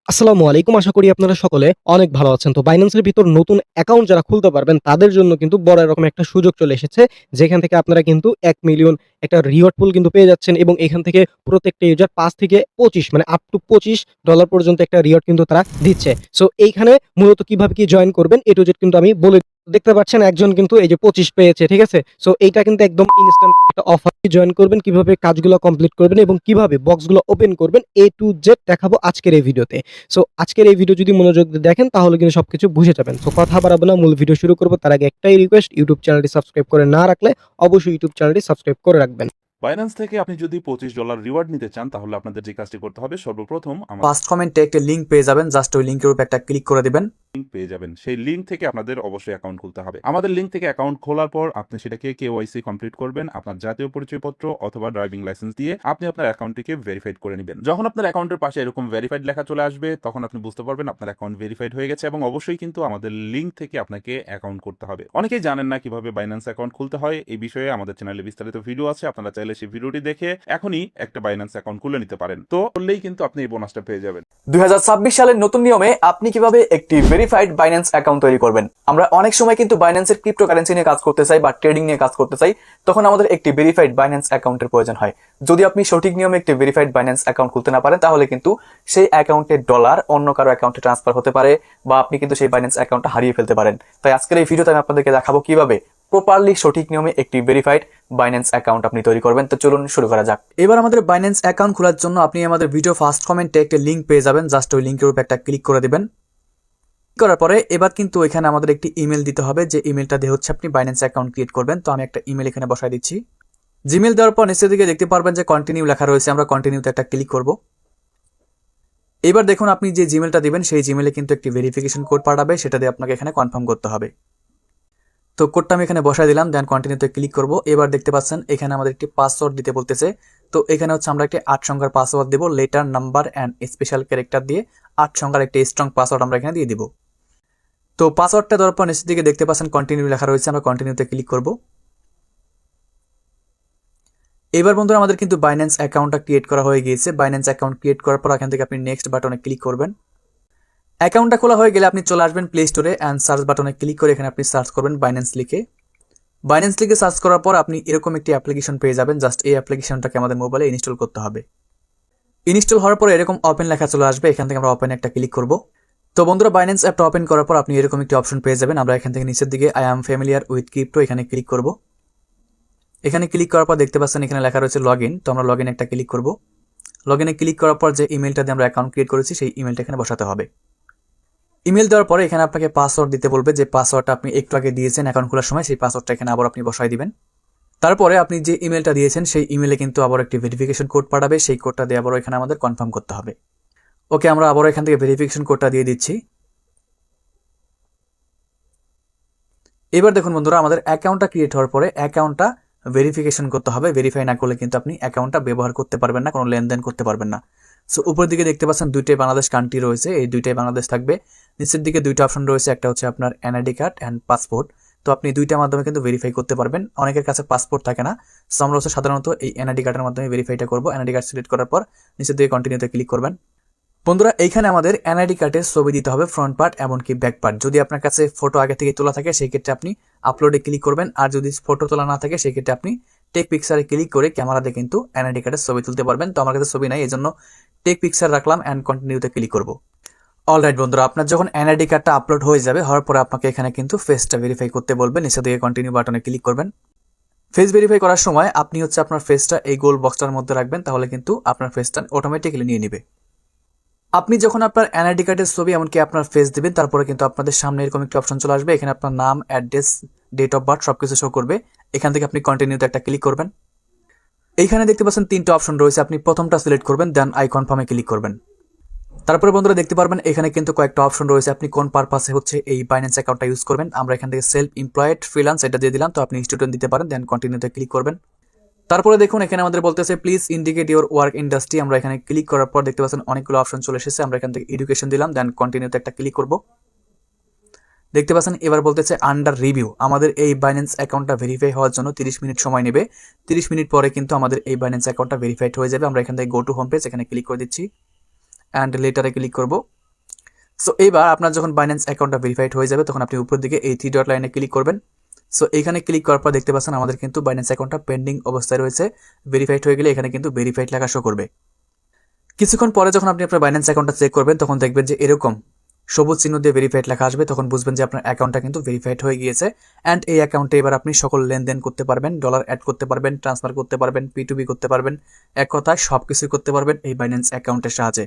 আসসালামু আলাইকুম। আশা করি আপনারা সকলে অনেক ভালো আছেন। তো বাইন্যান্সের ভিতর নতুন অ্যাকাউন্ট যারা খুলতে পারবেন তাদের জন্য কিন্তু বড় এরকম একটা সুযোগ চলে এসেছে। যেখান থেকে আপনারা কিন্তু ১ মিলিয়ন একটা রিওয়ার্ড পুল কিন্তু পেয়ে যাচ্ছেন এবং এখান থেকে প্রত্যেকটা ইউজার ৫ থেকে ২৫ মানে আপ টু $২৫ পর্যন্ত একটা রিওয়ার্ড কিন্তু তারা দিচ্ছে। সো এইখানে মূলত কিভাবে কি জয়েন করবেন A to Z কিন্তু আমি বলে দেখতে পাচ্ছেন একজন কিন্তু এই যে ২৫ পেয়েছে, ঠিক আছে? সো এইটা কিন্তু একদম ইনস্ট্যান্ট একটা অফার। জয়েন করবেন, কিভাবে কাজগুলো কমপ্লিট করবেন এবং কিভাবে বক্সগুলো ওপেন করবেন A to Z দেখাবো আজকের এই ভিডিওতে। সো আজকের এই ভিডিও যদি মনোযোগ দিয়ে দেখেন তাহলে কিন্তু সবকিছু বুঝে যাবেন। সো কথা বাড়াবো না, মূল ভিডিও শুরু করব। তার আগে একটাই রিকোয়েস্ট, ইউটিউব চ্যানেলটি সাবস্ক্রাইব করে না রাখলে অবশ্যই ইউটিউব চ্যানেলটি সাবস্ক্রাইব করে রাখবেন। বাইন্যান্স থেকে আপনি যদি $25 রিওয়ার্ড নিতে চান তাহলে আপনাদের যে কাজটি করতে হবে, সর্বপ্রথম আমার ফার্স্ট কমেন্টে একটা লিংক পেয়ে যাবেন, জাস্ট ওই লিংকের উপর একটা ক্লিক করে দিবেন। লিংক পেয়ে যাবেন। সেই লিংক থেকে আপনাদের অবশ্যই অ্যাকাউন্ট খুলতে হবে। আমাদের লিংক থেকে অ্যাকাউন্ট খোলার পর আপনি সেটাকে কেওয়াইসি কমপ্লিট করবেন। আপনার জাতীয় পরিচয়পত্র অথবা ড্রাইভিং লাইসেন্স দিয়ে আপনি আপনার অ্যাকাউন্টটিকে ভেরিফাইড করে নেবেন। যখন আপনার অ্যাকাউন্টের পাশে এরকম ভেরিফাইড লেখা চলে আসবে তখন আপনি বুঝতে পারবেন আপনার অ্যাকাউন্ট ভেরিফাইড হয়ে গেছে এবং অবশ্যই কিন্তু আমাদের লিংক থেকে আপনাকে অ্যাকাউন্ট করতে হবে। অনেকেই জানেন না কিভাবে বাইন্যান্স অ্যাকাউন্ট খুলতে হয়। এই বিষয়ে আমাদের চ্যানেলে বিস্তারিত ভিডিও আছে, আপনারা চাইলে সেই ভিডিওটি দেখে এখনই একটা বাইন্যান্স অ্যাকাউন্ট খুলে নিতে পারেন। তো করলেই কিন্তু আপনি এই বোনাসটা পেয়ে যাবেন। 2026 সালের নতুন নিয়মে আপনি কিভাবে একটি ভেরিফাইড বাইন্যান্স অ্যাকাউন্ট তৈরি করবেন। আমরা অনেক সময় কিন্তু বাইন্যান্সের ক্রিপ্টোকারেন্সি নিয়ে কাজ করতে চাই বা ট্রেডিং নিয়ে কাজ করতে চাই, তখন আমাদের একটি ভেরিফাইড বাইন্যান্স অ্যাকাউন্টের প্রয়োজন হয়। যদি আপনি সঠিক নিয়মে একটি ভেরিফাইড বাইন্যান্স অ্যাকাউন্ট খুলতে না পারেন তাহলে কিন্তু সেই অ্যাকাউন্টের ডলার অন্য কারো অ্যাকাউন্টে ট্রান্সফার হতে পারে বা আপনি কিন্তু সেই বাইন্যান্স অ্যাকাউন্টটা হারিয়ে ফেলতে পারেন। তাই আজকের এই ভিডিওতে আমি আপনাদেরকে দেখাবো কিভাবে প্রপারলি সঠিক নিয়মে একটি ভেরিফাইড বাইন্যান্স অ্যাকাউন্ট আপনি তৈরি করবেন। তো চলুন শুরু করা যাক। এবার আমাদের বাইন্যান্স অ্যাকাউন্ট খোলার জন্য আপনি আমাদের ভিডিও ফার্স্ট কমেন্টে একটা লিংক পেয়ে যাবেন, জাস্ট ওই লিংকের উপর একটা ক্লিক করে দিবেন। করার পরে এবার কিন্তু এখানে আমাদের একটি ইমেল দিতে হবে, যে ইমেলটা দিয়ে হচ্ছে আপনি বাইন্যান্স অ্যাকাউন্ট ক্রিয়েট করবেন। তো আমি একটা ইমেল এখানে বসাই দিচ্ছি। জিমেল দেওয়ার পর নিচের দিকে দেখতে পারবেন যে কন্টিনিউ লেখা রয়েছে, আমরা কন্টিনিউতে একটা ক্লিক করব। এবার দেখুন আপনি যে জিমেলটা দিবেন সেই জিমেলে কিন্তু একটি ভেরিফিকেশন কোড পাঠাবে, সেটা দিয়ে আপনাকে এখানে কনফার্ম করতে হবে। তো কোডটা আমি এখানে বসাই দিলাম, দেন কন্টিনিউতে ক্লিক করব। এবার দেখতে পাচ্ছেন এখানে আমাদের একটি পাসওয়ার্ড দিতে বলতেছে। তো এখানে হচ্ছে আমরা একটি 8 সংখ্যার পাসওয়ার্ড দেব, letter number and special character দিয়ে 8 সংখ্যার একটি স্ট্রং পাসওয়ার্ড আমরা এখানে দিয়ে দিব। তো পাসওয়ার্ডটা দেওয়ার পর নিচের দিকে দেখতে পাচ্ছেন কন্টিনিউ লেখা রয়েছে, আমরা কন্টিনিউতে ক্লিক করব। এবার বন্ধুরা আমাদের কিন্তু বাইন্যান্স অ্যাকাউন্টটা ক্রিয়েট করা হয়ে গিয়েছে। বাইন্যান্স অ্যাকাউন্ট ক্রিয়েট করার পর এখান থেকে আপনি নেক্সট বাটনে ক্লিক করবেন। অ্যাকাউন্টটা খোলা হয়ে গেলে আপনি চলে আসবেন প্লে স্টোরে অ্যান্ড সার্চ বাটনে ক্লিক করে এখানে আপনি সার্চ করবেন বাইন্যান্স লিখে। বাইন্যান্স লিখে সার্চ করার পর আপনি এরকম একটি অ্যাপ্লিকেশন পেয়ে যাবেন। জাস্ট এই অ্যাপ্লিকেশনটাকে আমাদের মোবাইলে ইনস্টল করতে হবে। ইনস্টল হওয়ার পরে এরকম ওপেন লেখা চলে আসবে, এখান থেকে আমরা ওপেন একটা ক্লিক করব। তো বন্ধুরা বাইন্যান্স অ্যাপটা ওপেন করার পর আপনি এরকম একটি অপশন পেয়ে যাবেন। আমরা এখান থেকে নিচের দিকে I am familiar with crypto এখানে ক্লিক করব। এখানে ক্লিক করার পর দেখতে পাচ্ছেন এখানে লেখা রয়েছে লগ ইন। তো আমরা লগ ইনে একটা ক্লিক করব। লগ ইনে ক্লিক করার পর যে ইমেলটা দিয়ে আমরা অ্যাকাউন্ট ক্রিয়েট করেছি সেই ইমেলটা এখানে বসাতে হবে। ইমেল দেওয়ার পরে এখানে আপনাকে পাসওয়ার্ড দিতে বলবে, যে পাসওয়ার্ডটা আপনি একটু আগে দিয়েছেন অ্যাকাউন্ট খোলার সময়, সেই পাসওয়ার্ডটা এখানে আবার আপনি বসাই দিবেন। তারপরে আপনি যে ইমেলটা দিয়েছেন সেই ইমেলে কিন্তু আবার একটি ভেরিফিকেশন কোড পাঠাবে, সেই কোডটা দিয়ে আবার এখানে আমাদের কনফার্ম করতে হবে। ওকে, আমরা আবার এখান থেকে ভেরিফিকেশন কোডটা দিয়ে দিচ্ছি। এবার দেখুন বন্ধুরা আমাদের অ্যাকাউন্টটা ক্রিয়েট হওয়ার পরে অ্যাকাউন্টটা ভেরিফিকেশন করতে হবে। ভেরিফাই না করলে কিন্তু আপনি অ্যাকাউন্টটা ব্যবহার করতে পারবেন না, কোনো লেনদেন করতে পারবেন না। সো উপরের দিকে দেখতে পাচ্ছেন দুইটাই বাংলাদেশ কান্ট্রি রয়েছে, এই দুইটাই বাংলাদেশ থাকবে। নিচের দিকে দুইটা অপশন রয়েছে, একটা হচ্ছে আপনার এনআইডি কার্ড অ্যান্ড পাসপোর্ট। তো আপনি দুইটার মাধ্যমে কিন্তু ভেরিফাই করতে পারবেন। অনেকের কাছে পাসপোর্ট থাকে না, সো আমরা হচ্ছে সাধারণত এই এনআইডি কার্ডের মাধ্যমে ভেরিফাইটা করবো। এনআইডি কার্ড সিলেক্ট করার পর নিচের দিকে কন্টিনিউতে ক্লিক করবেন। বন্ধুরা এইখানে আমাদের এনআইডি কার্ডের ছবি দিতে হবে, ফ্রন্ট পার্ট এমনকি ব্যাক পার্ট। যদি আপনার কাছে ফটো আগে থেকে তোলা থাকে সেই ক্ষেত্রে আপনি আপলোডে ক্লিক করবেন, আর যদি ফটো তোলা না থাকে সেই ক্ষেত্রে আপনি টেক পিকচারে ক্লিক করে ক্যামেরাতে কিন্তু এনআইডি কার্ডের ছবি তুলতে পারবেন। তো আমার কাছে ছবি নাই, এই জন্য টেক পিকচার রাখলাম অ্যান্ড কন্টিনিউতে ক্লিক করব। অলরাইট বন্ধুরা, আপনার যখন এনআইডি কার্ডটা আপলোড হয়ে যাবে, হওয়ার পরে আপনাকে এখানে কিন্তু ফেসটা ভেরিফাই করতে বলবেন। নিচে দিকে কন্টিনিউ বাটনে ক্লিক করবেন। ফেস ভেরিফাই করার সময় আপনি হচ্ছে আপনার ফেসটা এই গোল বক্সটার মধ্যে রাখবেন, তাহলে কিন্তু আপনার ফেসটা অটোমেটিক্যালি নিয়ে নেবে। আপনি যখন আপনার এনআইডি কার্ডের ছবি এমনকি আপনার ফেস দিবেন, তারপরে কিন্তু আপনাদের সামনে এরকম একটি অপশন চলে আসবে। এখানে আপনার নাম, অ্যাড্রেস, ডেট অফ বার্থ সবকিছু শো করবে। এখান থেকে আপনি কন্টিনিউতে একটা ক্লিক করবেন। এইখানে দেখতে পাচ্ছেন তিনটা অপশন রয়েছে, আপনি প্রথমটা সিলেক্ট করবেন, দেন আই কনফার্মে ক্লিক করবেন। তারপরে বন্ধুরা দেখতে পারবেন এখানে কিন্তু কয়েকটা অপশন রয়েছে, আপনি কোন পারপাসে হচ্ছে এই বাইন্যান্স অ্যাকাউন্টটা ইউজ করবেন। আমরা এখান থেকে সেলফ এমপ্লয়েড, ফ্রিল্যান্স এটা দিয়ে দিলাম, তো আপনি স্টুডেন্ট দিতে পারেন, দেন কন্টিনিউতে ক্লিক করবেন। তারপরে দেখুন এখানে আমাদের বলতেছে please indicate your work industry. আমরা এখানে ক্লিক করার পর দেখতে পাচ্ছেন অনেকগুলো অপশন চলে এসেছে। আমরা এখান থেকে এডুকেশন দিলাম, দেন কন্টিনিউতে একটা ক্লিক করব। দেখতে পাচ্ছেন এবার বলতেছে আন্ডার রিভিউ। আমাদের এই বাইন্যান্স অ্যাকাউন্টটা ভেরিফাই হওয়ার জন্য 30 মিনিট সময় নেবে। 30 মিনিট পরে কিন্তু আমাদের এই বাইন্যান্স অ্যাকাউন্টটা ভেরিফাইড হয়ে যাবে। আমরা এখান থেকে গো টু হোম পেজ এখানে ক্লিক করে দিচ্ছি অ্যান্ড লেটারে ক্লিক করব। সো এইবার আপনার যখন বাইন্যান্স অ্যাকাউন্টটা ভেরিফাইড হয়ে যাবে তখন আপনি উপরের দিকে এই 3 ডট লাইনে ক্লিক করবেন। সো এখানে ক্লিক করার পর দেখতে পাচ্ছেন আমাদের কিন্তু বাইন্যান্স অ্যাকাউন্টটা পেন্ডিং অবস্থায় রয়েছে। ভেরিফাইড হয়ে গেলে এখানে কিন্তু ভেরিফাইড লেখা শো করবে। কিছুক্ষণ পরে যখন আপনি আপনার বাইন্যান্স অ্যাকাউন্টটা চেক করবেন তখন দেখবেন যে এরকম সবুজ চিহ্ন দিয়ে ভেরিফাইড লেখা আসবে, তখন বুঝবেন যে আপনার অ্যাকাউন্টটা কিন্তু ভেরিফাইড হয়ে গিয়েছে। অ্যান্ড এই অ্যাকাউন্টে এবার আপনি সকল লেনদেন করতে পারবেন, ডলার অ্যাড করতে পারবেন, ট্রান্সফার করতে পারবেন, P2P করতে পারবেন, এক কথায় সব কিছুই করতে পারবেন এই বাইন্যান্স অ্যাকাউন্টের সাহায্যে।